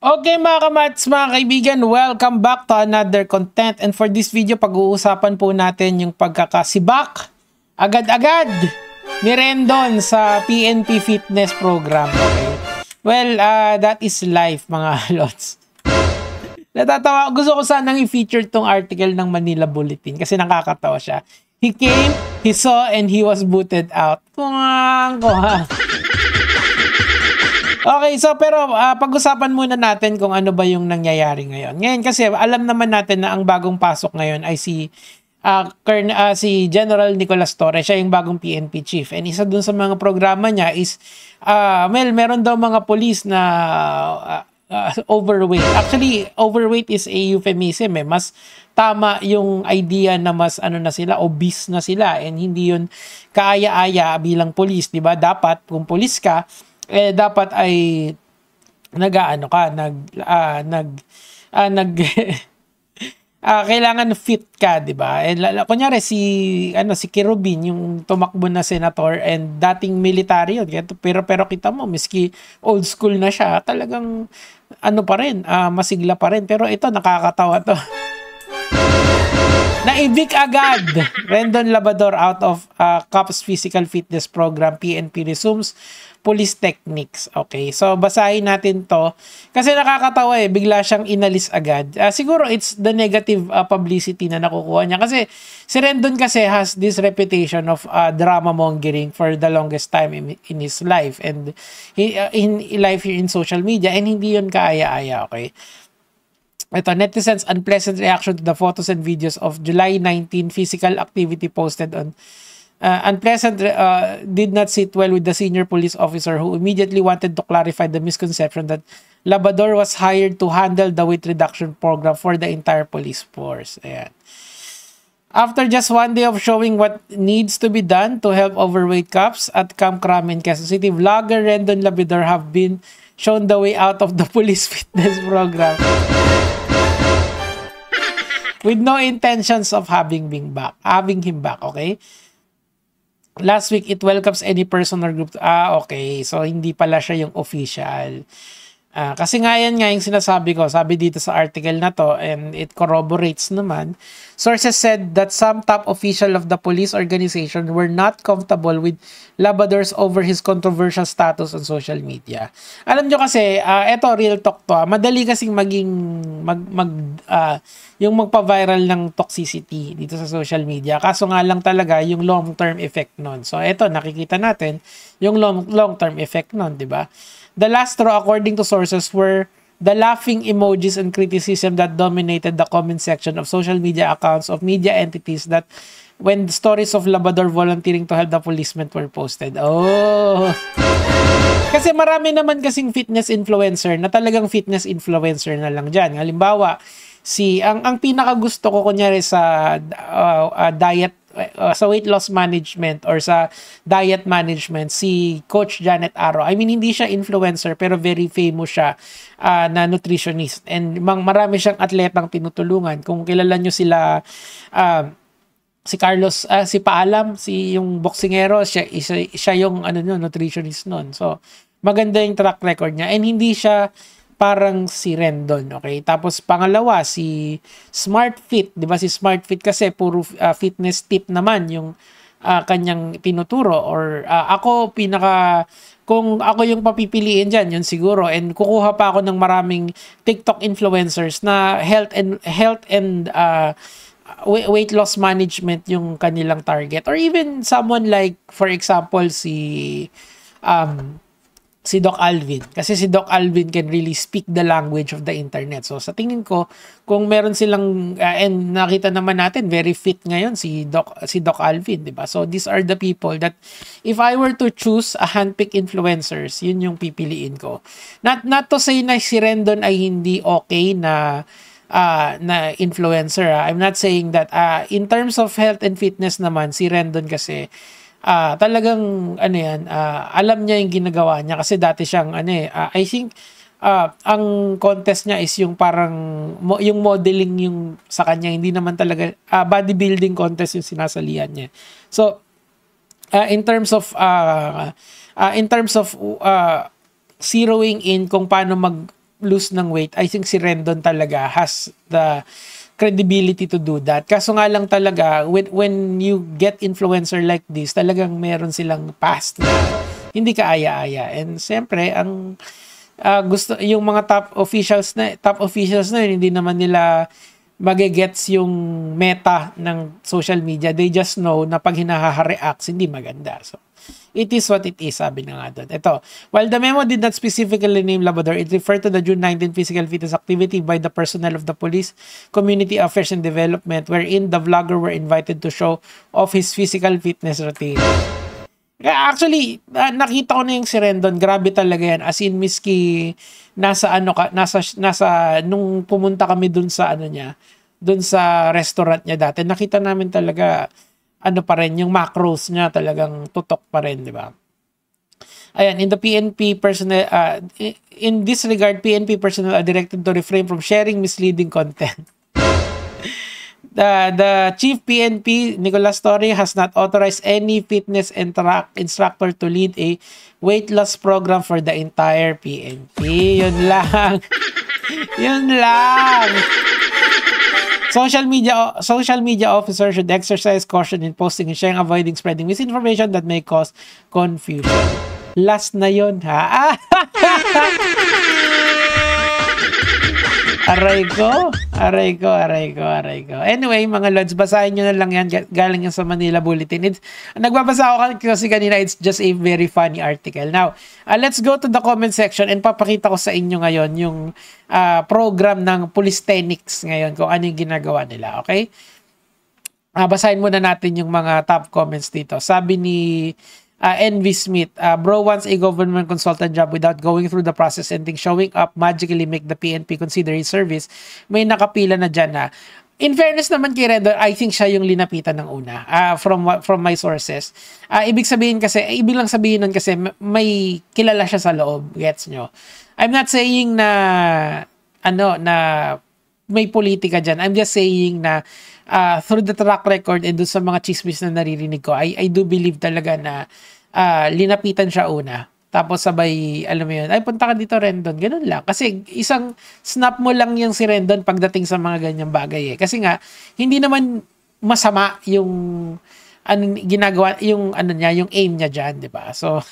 Okay mga kamats, mga kaibigan, welcome back to another content. And for this video, pag-uusapan po natin yung pagkakasibak agad-agad ni Rendon sa PNP Fitness Program. Okay? Well, that is life mga lods. Natatawa, gusto ko sanang i-feature tong article ng Manila Bulletin kasi nakakatawa siya. He came, he saw, and he was booted out. Kuhang. Okay, so pero pag-usapan muna natin kung ano ba yung nangyayari ngayon. Ngayon kasi alam naman natin na ang bagong pasok ngayon ay si General Nicolas Torre. Siya yung bagong PNP chief. And isa dun sa mga programa niya is meron daw mga police na overweight. Actually, overweight is a euphemism eh. Mas tama yung idea na mas na sila, obese na sila, and hindi yun kaaya-aya bilang police, 'di ba? Dapat kung police ka, dapat ay kailangan fit ka, 'di ba? Kunyari si Kirubin, yung tumakbo na senator and dating military yun. Pero kita mo, miski old school na siya, talagang pa rin, masigla pa rin. Pero ito, nakakatawa to. Na-evict agad Rendon Labrador out of COPS Physical Fitness Program. PNP resumes police techniques. Okay, so basahin natin to kasi nakakatawa eh, bigla siyang inalis agad. Siguro it's the negative publicity na nakukuha niya kasi si Rendon kasi has this reputation of drama mongering for the longest time in his life and in life here in social media, and hindi yun kaaya-aya. Okay, ito, netizens' unpleasant reaction to the photos and videos of July 19 physical activity posted on did not sit well with the senior police officer who immediately wanted to clarify the misconception that Labrador was hired to handle the weight reduction program for the entire police force. Ayan. After just one day of showing what needs to be done to help overweight cops at Camp Crame in Quezon City, vlogger Rendon Labrador have been shown the way out of the police fitness program with no intentions of having him back. Okay? Last week, it welcomes any person or group. Okay. So, hindi pala siya yung official. Kasi nga yan nga yung sinasabi ko. Sabi dito sa article na to, and it corroborates naman. Sources said that some top official of the police organization were not comfortable with Labrador's over his controversial status on social media. Alam nyo kasi, eto real talk to. Madali kasing yung magpa-viral ng toxicity dito sa social media. Kaso nga lang talaga yung long-term effect nun. So eto, nakikita natin yung long-term effect nun, di ba? The last straw, according to sources, were the laughing emojis and criticism that dominated the comment section of social media accounts of media entities that when the stories of Labrador volunteering to help the policemen were posted. Oh! Kasi marami naman kasing fitness influencer na talagang fitness influencer na lang dyan. Halimbawa, ang pinakagusto ko kunyari sa diet, sa weight loss management or sa diet management, si Coach Janet Aro. I mean, hindi siya influencer pero very famous siya na nutritionist. And marami siyang atletang tinutulungan. Kung kilala nyo sila, si Carlos, si Paalam, yung boksingero, siya yung nutritionist nun. So, maganda yung track record niya. And hindi siya parang si Rendon, okay? Tapos pangalawa, si Smart Fit, 'di ba? Si Smart Fit kasi puro fitness tip naman yung kanyang tinuturo, or kung ako yung papipiliin diyan, yun siguro. And kukuha pa ako ng maraming TikTok influencers na health and weight loss management yung kanilang target, or even someone like, for example, si Doc Alvin. Kasi si Doc Alvin can really speak the language of the internet. So sa tingin ko, kung meron silang and nakita naman natin very fit ngayon si Doc Alvin, 'di ba? So these are the people that if I were to choose a handpick influencers, yun yung pipiliin ko. Not to say na si Rendon ay hindi okay na influencer. I'm not saying that in terms of health and fitness naman, si Rendon kasi talagang alam niya yung ginagawa niya kasi dati siyang I think ang contest niya is yung parang yung modeling yung sa kanya, hindi naman talaga bodybuilding contest yung sinasalihan niya. So in terms of zeroing in kung paano lose ng weight, I think si Rendon talaga has the credibility to do that. Kaso nga lang talaga, when you get influencer like this, talagang meron silang past na hindi ka aya-aya. And siyempre, ang gusto yung mga top officials na yun, hindi naman nila magigets yung meta ng social media. They just know na pag hinaha-reacts, hindi maganda. So, it is what it is, sabi na nga doon. Ito, while the memo did not specifically name Labrador, it referred to the June 19 physical fitness activity by the personnel of the police, community affairs and development, wherein the vlogger were invited to show off his physical fitness routine. Actually, nakita ko na yung si Rendon, grabe talaga yan. As in, miski nasa nung pumunta kami dun sa dun sa restaurant niya dati, nakita namin talaga pa rin, yung macros niya talagang tutok pa rin, di ba? Ayan, in the PNP personnel, in this regard, PNP personnel are directed to refrain from sharing misleading content. The chief PNP, Nicolas Torre, has not authorized any fitness instructor to lead a weight loss program for the entire PNP. Yun lang. Yun lang. Social media officers should exercise caution in posting and sharing, avoiding spreading misinformation that may cause confusion. Last na yun, ha? Aray ko. Anyway, mga Lods, basahin nyo na lang yan. Galing yan sa Manila Bulletin. Nagbabasa ako kasi kanina, it's just a very funny article. Now, let's go to the comment section and papakita ko sa inyo ngayon yung program ng Polistenics ngayon, kung ano yung ginagawa nila. Okay? Basahin muna natin yung mga top comments dito. Sabi ni NV Smith, bro wants a government consultant job without going through the process and think showing up magically make the PNP consider his service. May nakapila na dyan na. In fairness naman kay Rendon, I think siya yung linapitan ng una from my sources. Ibig lang sabihin nun kasi may kilala siya sa loob. Gets nyo? I'm not saying na na may politika dyan. I'm just saying na through the track record and doon sa mga chismis na naririnig ko, I do believe talaga na linapitan siya una. Tapos sabay, alam mo yun, ay punta ka dito Rendon, ganun lang. Kasi isang snap mo lang yung si Rendon pagdating sa mga ganyang bagay eh. Kasi nga, hindi naman masama yung ginagawa, yung yung aim niya dyan, di ba? So,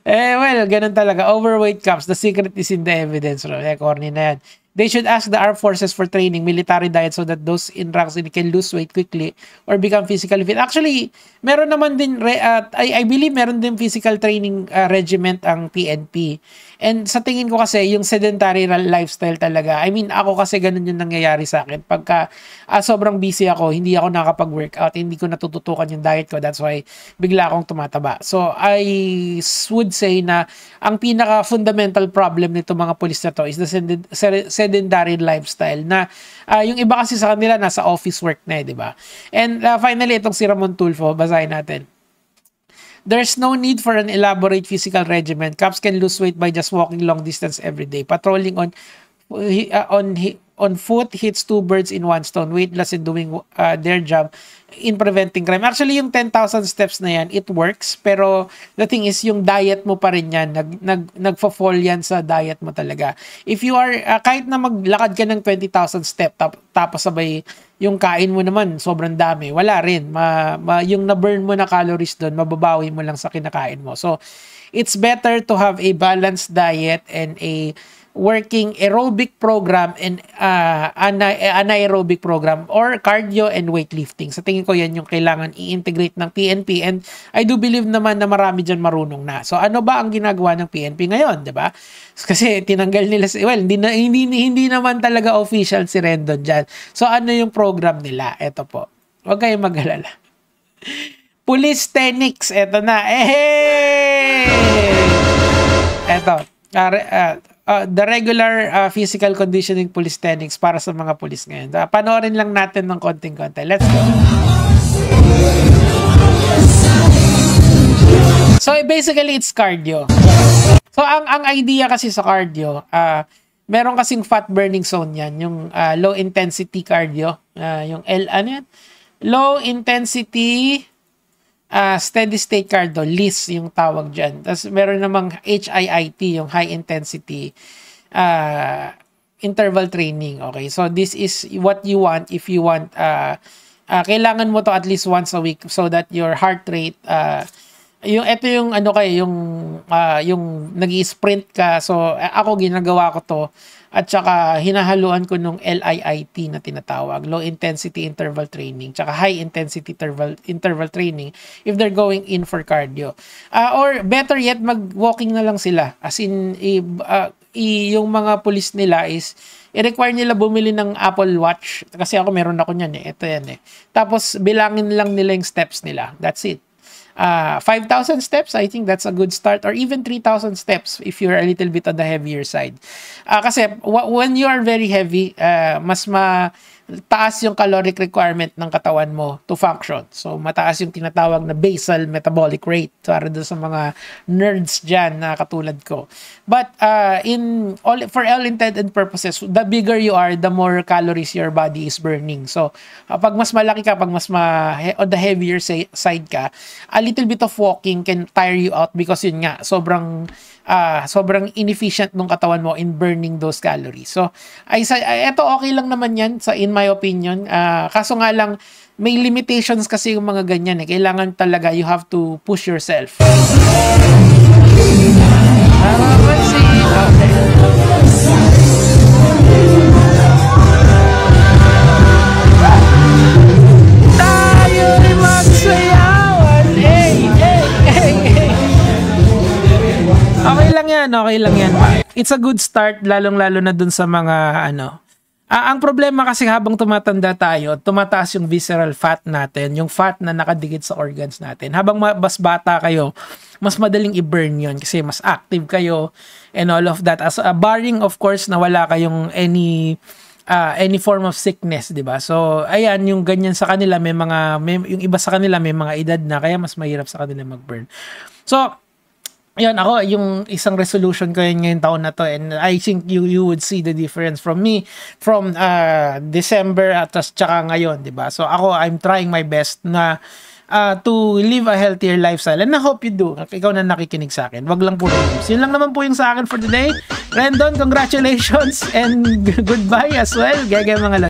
well, ganun talaga. Overweight cops, the secret is in the evidence. Corny na yan. They should ask the armed forces for training, military diet, so that those in ranks can lose weight quickly or become physically fit. Actually, meron naman din, I believe meron din physical training regiment ang PNP. And sa tingin ko kasi, yung sedentary lifestyle talaga, I mean, ako kasi ganun yung nangyayari sa akin. Pagka sobrang busy ako, hindi ako nakapag-workout, hindi ko natututukan yung diet ko, that's why bigla akong tumataba. So, I would say na ang pinaka-fundamental problem nito mga pulis na to is the sedentary lifestyle na yung iba kasi sa kanila nasa office work na di ba? And finally, itong si Ramon Tulfo, basahin natin. There's no need for an elaborate physical regimen. Cops can lose weight by just walking long distance every day. Patrolling on foot hits two birds in one stone. Weight loss in doing their job in preventing crime. Actually, yung 10,000 steps na yan, it works. Pero the thing is, yung diet mo pa rin yan. Nagfo-fall yan sa diet mo talaga. If you are, kahit na maglakad ka ng 20,000 step, tapos sabay yung kain mo naman, sobrang dami. Wala rin. Yung na-burn mo na calories doon, mababawi mo lang sa kinakain mo. So, it's better to have a balanced diet and a working aerobic program and anaerobic program or cardio and weightlifting. Sa tingin ko yan yung kailangan i-integrate ng PNP and I do believe naman na marami dyan marunong na. So ano ba ang ginagawa ng PNP ngayon, 'di ba? Kasi tinanggal nila hindi naman talaga official si Rendon dyan. So ano yung program nila? Ito po. Huwag kayong mag-alala. Polistenics, eto na. Eto. The regular physical conditioning Polistenics para sa mga pulis ngayon. Panoorin lang natin ng konting-konti. Let's go. So basically it's cardio. So ang idea kasi sa cardio, meron kasing fat burning zone yan, yung low intensity cardio, yung low intensity steady state cardio, LISS yung tawag dyan. Tapos meron namang HIIT, yung high intensity interval training. Okay, so this is what you want if you want, kailangan mo to at least once a week so that your heart rate, ito yung ano kayo, yung nag-i-sprint ka. So ako ginagawa ko to at saka hinahaluan ko nung LIIT na tinatawag, low intensity interval training, tsaka high intensity interval training if they're going in for cardio. Or better yet, mag-walking na lang sila. As in, yung mga police nila is i-require nila bumili ng Apple Watch kasi ako meron ako niyan ito yan tapos bilangin lang nila yung steps nila, that's it. 5,000 steps, I think that's a good start, or even 3,000 steps if you're a little bit on the heavier side. Kasi when you are very heavy, mas taas yung caloric requirement ng katawan mo to function. So mataas yung tinatawag na basal metabolic rate para doon sa mga nerds dyan na katulad ko. But for all intent and purposes, the bigger you are, the more calories your body is burning. So pag mas malaki ka, pag mas on the heavier side ka, a little bit of walking can tire you out because yun nga, sobrang inefficient nung katawan mo in burning those calories. So, eto okay lang naman yan in my opinion. Kaso nga lang, may limitations kasi yung mga ganyan Kailangan talaga, you have to push yourself. Let's see. Okay. Tayo'y magsayawan. Okay lang yan. It's a good start, lalong-lalo na dun sa mga ang problema kasi habang tumatanda tayo, tumataas yung visceral fat natin, yung fat na nakadikit sa organs natin. Habang mas bata kayo, mas madaling i-burn yun kasi mas active kayo and all of that. As barring of course na wala kayong any form of sickness, 'di ba? So, ayan, yung ganyan sa kanila yung iba sa kanila may mga edad na kaya mas mahirap sa kanila mag-burn. So, yan ako, yung isang resolution ko yun ngayong taon na to, and I think you would see the difference from me from December at tsaka ngayon, 'di ba? So ako, I'm trying my best na to live a healthier lifestyle, and I hope you do. Ikaw na nakikinig sa akin, wag lang puro news. Yun lang naman po yung sa akin for today. Rendon, congratulations and goodbye as well. Gege mga